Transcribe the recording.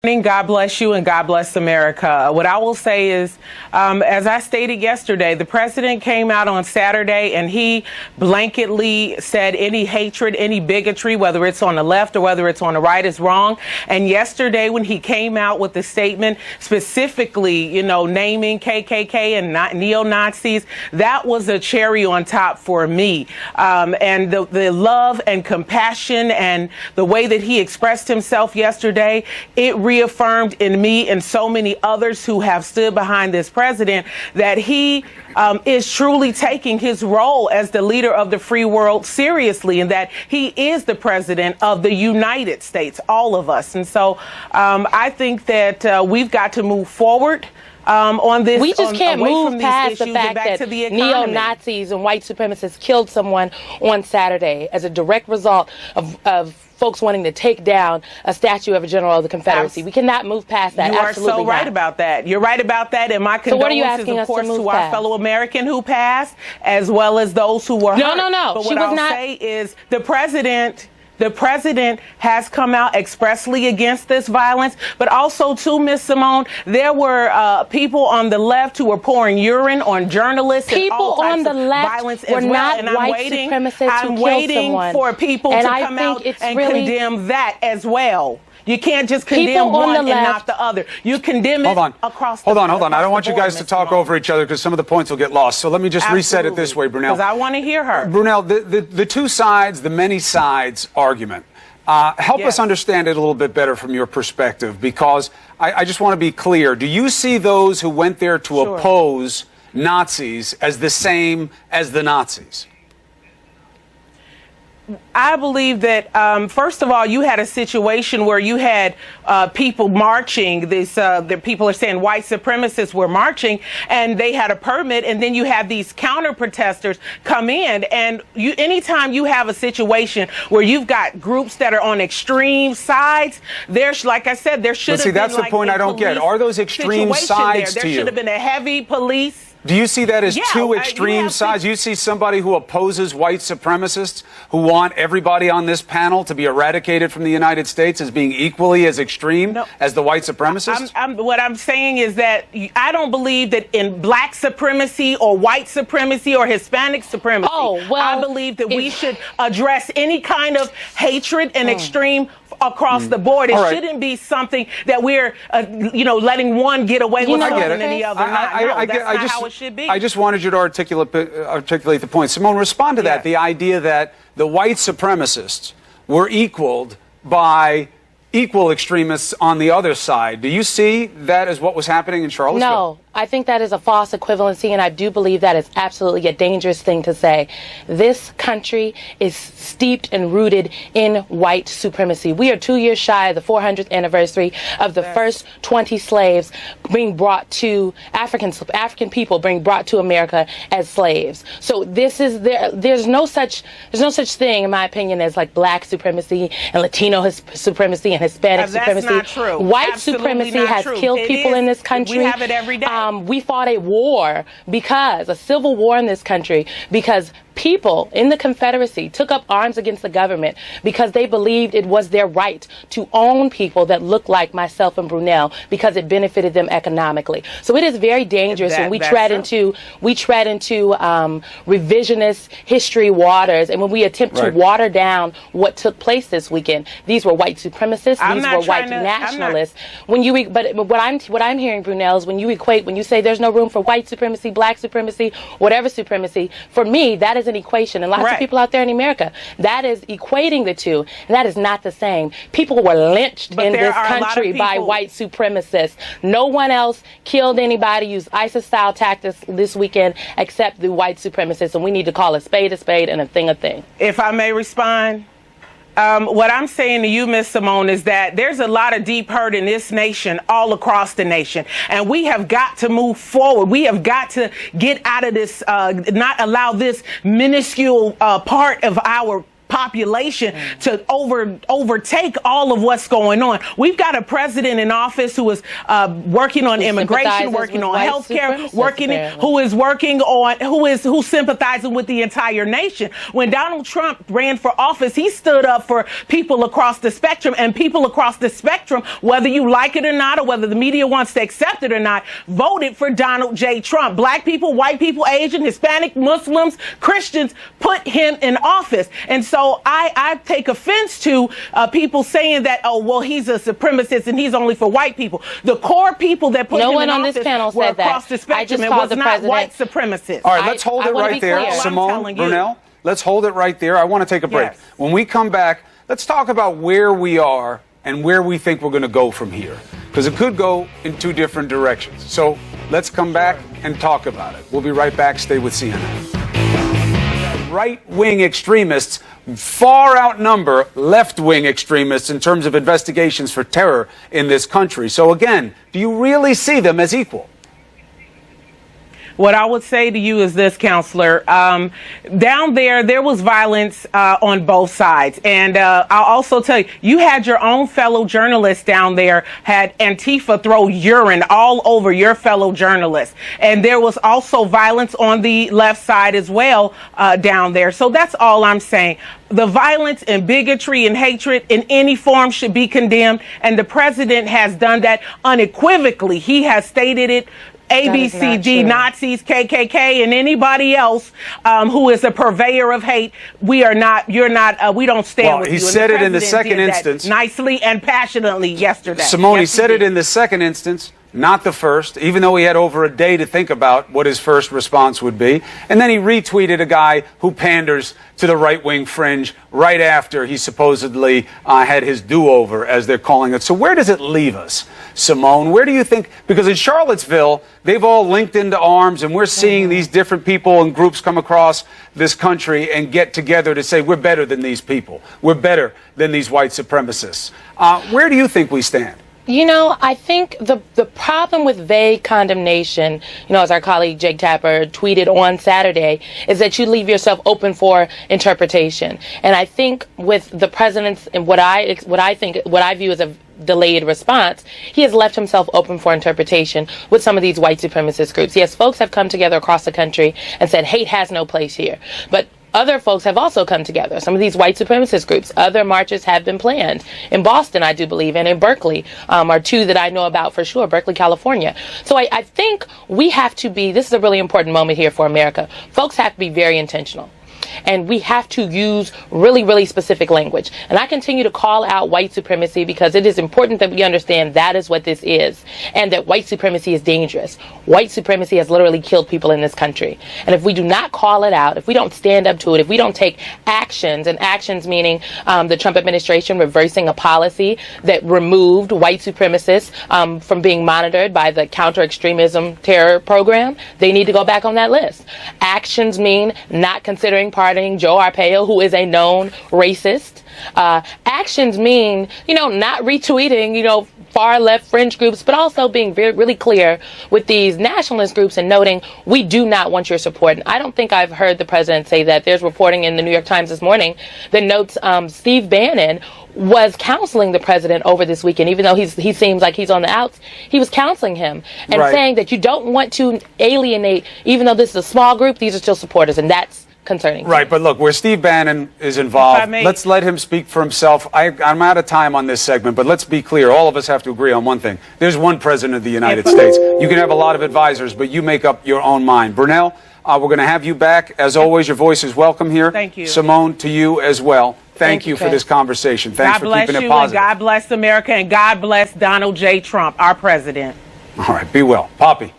God bless you and God bless America. What I will say is, as I stated yesterday, the president came out on Saturday and he blanketly said any hatred, any bigotry, whether it's on the left or whether it's on the right, is wrong. And yesterday when he came out with the statement specifically, naming KKK and neo-Nazis, that was a cherry on top for me. And the love and compassion and the way that he expressed himself yesterday, it reaffirmed in me and so many others who have stood behind this president that he is truly taking his role as the leader of the free world seriously, and that he is the president of the United States, all of us. And so I think that we've got to move forward on this. We just can't move past the fact that neo-Nazis and white supremacists killed someone on Saturday as a direct result of folks wanting to take down a statue of a general of the Confederacy. We cannot move past that. You are so right about that. You're right about that. And my condolences, of course, to our fellow American who passed, as well as those who were hurt. No. But what I'll say is the president has come out expressly against this violence, but also, too, Ms. Simone, there were people on the left who were pouring urine on journalists and all types of violence as well. People on the left were not white supremacists who killed someone. I'm waiting for people to come out and condemn that as well. You can't just condemn one and not the other. You condemn it across the board. Hold on. I don't want you guys to talk over each other because some of the points will get lost. So let me just reset it this way, Brunell. Because I want to hear her. Brunell, the two sides, the many sides argument. Help us understand it a little bit better from your perspective, because I just want to be clear. Do you see those who went there to oppose Nazis as the same as the Nazis? I believe that, first of all, you had a situation where you had people marching. The people are saying white supremacists were marching, and they had a permit. And then you have these counter protesters come in. And anytime you have a situation where you've got groups that are on extreme sides, there's, like I said, there should have been. See, that's the point I don't get. Are those extreme sides to you? There should have been a heavy police. Do you see that as two extreme sides? You see somebody who opposes white supremacists, who want everybody on this panel to be eradicated from the United States, as being equally as extreme as the white supremacists? What I'm saying is that I don't believe that in black supremacy or white supremacy or Hispanic supremacy. I believe that we should address any kind of hatred and extreme across the board. It shouldn't be something that we're, letting one get away with something and the other not. That's not how it should be. I just wanted you to articulate the point. Simone, respond to that. The idea that the white supremacists were equaled by equal extremists on the other side. Do you see that as what was happening in Charlottesville? No. I think that is a false equivalency, and I do believe that is absolutely a dangerous thing to say. This country is steeped and rooted in white supremacy. We are 2 years shy of the 400th anniversary of the first 20 slaves being brought to African people being brought to America as slaves. So this is there's no such thing, in my opinion, as like black supremacy and Latino supremacy and Hispanic supremacy. That's not true. White supremacy has killed people in this country. We have it every day. We fought a civil war in this country, because people in the Confederacy took up arms against the government because they believed it was their right to own people that looked like myself and Brunell, because it benefited them economically. So it is very dangerous when we tread into revisionist history waters, and when we attempt to water down what took place this weekend. These were white supremacists. These were white nationalists. But what I'm hearing, Brunell, is when you say there's no room for white supremacy, black supremacy, whatever supremacy, for me that is an equation, and lots of people out there in America, that is equating the two, and that is not the same. People were lynched in this country by white supremacists. No one else killed anybody, used ISIS-style tactics this weekend except the white supremacists, and we need to call a spade and a thing a thing. If I may respond. What I'm saying to you, Ms. Simone, is that there's a lot of deep hurt in this nation, all across the nation, and we have got to move forward. We have got to get out of this, not allow this minuscule part of our population to overtake all of what's going on. We've got a president in office who is working on immigration, working on healthcare, who's sympathizing with the entire nation. When Donald Trump ran for office, he stood up for people across the spectrum, and people across the spectrum, whether you like it or not, or whether the media wants to accept it or not, voted for Donald J. Trump. Black people, white people, Asian, Hispanic, Muslims, Christians put him in office. And so I take offense to people saying that, oh, well, he's a supremacist and he's only for white people. The core people that put him in office this panel were said across the spectrum. It was not white supremacists. All right, let's hold it right there. Simone, Brunell, let's hold it right there. I want to take a break. Yes. When we come back, let's talk about where we are and where we think we're going to go from here, because it could go in two different directions. So let's come back and talk about it. We'll be right back. Stay with CNN. Right-wing extremists far outnumber left-wing extremists in terms of investigations for terror in this country. So again, do you really see them as equal? What I would say to you is this, Counselor. Down there was violence on both sides. And I'll also tell you, you had your own fellow journalists down there, had Antifa throw urine all over your fellow journalists. And there was also violence on the left side as well down there. So that's all I'm saying. The violence and bigotry and hatred in any form should be condemned. And the president has done that unequivocally. He has stated it. ABCD, Nazis, KKK, and anybody else who is a purveyor of hate, we don't stand with you. He said it in the second instance. Nicely and passionately yesterday. Simone, he said it in the second instance, not the first, even though he had over a day to think about what his first response would be. And then he retweeted a guy who panders to the right-wing fringe right after he supposedly had his do-over, as they're calling it. So where does it leave us, Simone? Where do you think, because in Charlottesville, they've all linked into arms, and we're seeing these different people and groups come across this country and get together to say, we're better than these people. We're better than these white supremacists. Where do you think we stand? You know, I think the problem with vague condemnation, you know, as our colleague Jake Tapper tweeted on Saturday, is that you leave yourself open for interpretation. And I think with the president's and what I view as a delayed response, he has left himself open for interpretation with some of these white supremacist groups. Yes, folks have come together across the country and said hate has no place here. But other folks have also come together. Some of these white supremacist groups, other marches have been planned. In Boston, I do believe, and in Berkeley are two that I know about for sure, Berkeley, California. So I think we have to be, this is a really important moment here for America. Folks have to be very intentional. And we have to use really, really specific language. And I continue to call out white supremacy because it is important that we understand that is what this is, and that white supremacy is dangerous. White supremacy has literally killed people in this country. And if we do not call it out, if we don't stand up to it, if we don't take actions, and actions meaning the Trump administration reversing a policy that removed white supremacists from being monitored by the counter-extremism terror program, they need to go back on that list. Actions mean not considering pardoning Joe Arpaio, who is a known racist. Actions mean, not retweeting, far left fringe groups, but also being really clear with these nationalist groups and noting we do not want your support. And I don't think I've heard the president say that. There's reporting in the New York Times this morning that notes Steve Bannon was counseling the president over this weekend, even though he seems like he's on the outs. He was counseling him and saying that you don't want to alienate, even though this is a small group, these are still supporters, and that's concerning. Right, but look, where Steve Bannon is involved, let's let him speak for himself. I'm out of time on this segment, but let's be clear. All of us have to agree on one thing. There's one president of the United States. You can have a lot of advisors, but you make up your own mind. Brunell, we're going to have you back. As always, your voice is welcome here. Thank you. Simone, to you as well. Thank you for this conversation. Thanks for keeping it positive. God bless America, and God bless Donald J. Trump, our president. All right, be well. Poppy.